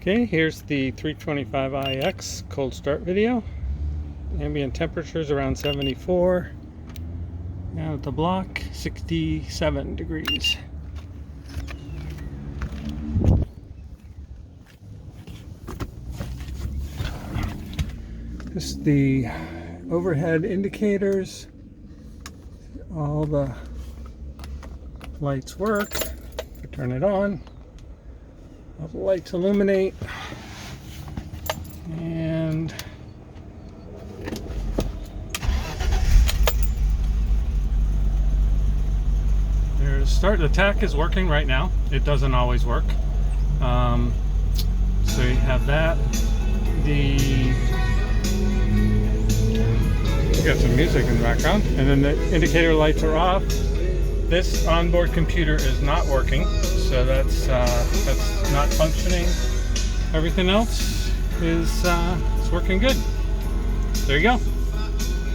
Okay, here's the 325iX cold start video. Ambient temperatures around 74. Now at the block, 67 degrees. This is the overhead indicators. All the lights work. If I turn it on, all the lights illuminate. And there's start. The tach is working right now. It doesn't always work. So you have that. You got some music in the background, and then the indicator lights are off. This onboard computer is not working, so that's not functioning. Everything else is working good. There you go.